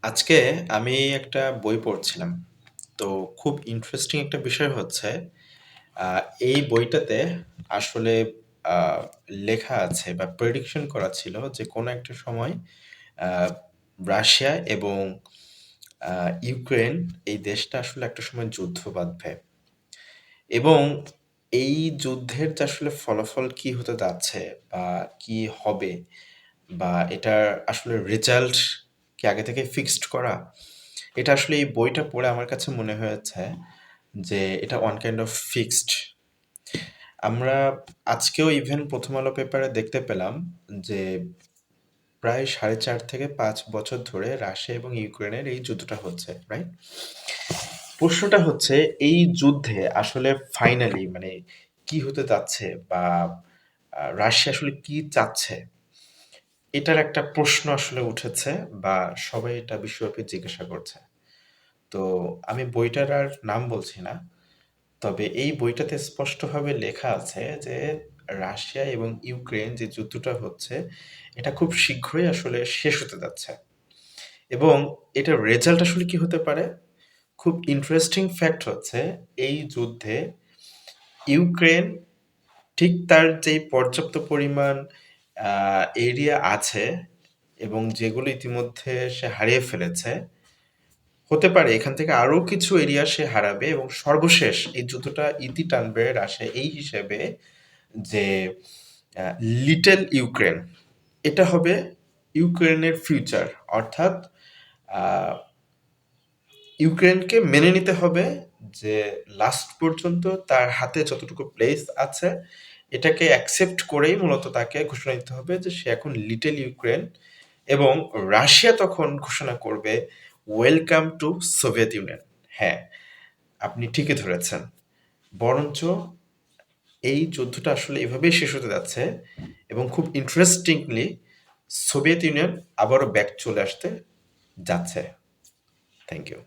আজকে আমি একটা বই পড়ছিলাম। তো খুব ইন্টারেস্টিং একটা বিষয় হচ্ছে, আ এই বইটাতে আসলে আ লেখা আছে বা প্রেডিকশন করা ছিল যে কোনো একটা সময় আ রাশিয়া এবং আ ইউক্রেন এই দেশটা আসলে একটা সময় যুদ্ধ বাঁধবে। এবং এই যুদ্ধের যে আসলে ফলাফল কি হতে যাচ্ছে বা কি হবে বা এটার আসলে রেজাল্ট কি আগে থেকে ফিক্সড করা? এটা আসলে এই বইটা পড়ে আমার কাছে মনে হয়েছে যে এটা ওয়ান কাইন্ড অফ ফিক্সড। আমরা আজকেও ইভেন প্রথম আলো পেপারে দেখতে পেলাম যে প্রায় ৪.৫ থেকে ৫ বছর ধরে রাশিয়া এবং ইউক্রেনের এই যুদ্ধটা হচ্ছে, রাইট? প্রশ্নটা হচ্ছে এই যুদ্ধে আসলে ফাইনালি মানে কি হতে যাচ্ছে বা রাশিয়া আসলে কি চাচ্ছে? এটার একটা প্রশ্ন আসলে উঠেছে বা সবাই এটা বিশ্বব্যাপী জিজ্ঞাসা করছে। তো আমি বইটার আর নাম বলছি না। তবে এই বইটাতে স্পষ্টভাবে লেখা আছে যে রাশিয়া এবং ইউক্রেন যে যুদ্ধটা হচ্ছে এটা খুব শীঘ্রই আসলে শেষ হতে যাচ্ছে। এবং এটার রেজাল্ট আসলে কি হতে পারে? খুব ইন্টারেস্টিং ফ্যাক্ট হচ্ছে এই যুদ্ধে ইউক্রেন ঠিক তার যেই পর্যাপ্ত পরিমাণ এরিয়া আছে এবং যেগুলো ইতিমধ্যে সে হারিয়ে ফেলেছে, হতে পারে এখান থেকে আরো কিছু এরিয়া সে হারাবে এবং সর্বশেষ এই যুদ্ধটা ইতি টানবে রাশিয়া এই হিসেবে যে লিটল ইউক্রেন এটা হবে ইউক্রেনের ফিউচার। অর্থাৎ আহ, ইউক্রেনকে মেনে নিতে হবে যে লাস্ট পর্যন্ত তার হাতে যতটুকু প্লেস আছে এটাকে অ্যাকসেপ্ট করেই মূলত তাকে ঘোষণা দিতে হবে যে সে এখন লিটল ইউক্রেন। এবং রাশিয়া তখন ঘোষণা করবে ওয়েলকাম টু সোভিয়েত ইউনিয়ন। হ্যাঁ, আপনি ঠিকই ধরেছেন। বরঞ্চ এই যুদ্ধটা আসলে এভাবেই শেষ হতে যাচ্ছে এবং খুব ইন্টারেস্টিংলি সোভিয়েত ইউনিয়ন আবারও ব্যাক চলে আসতে যাচ্ছে। Thank you.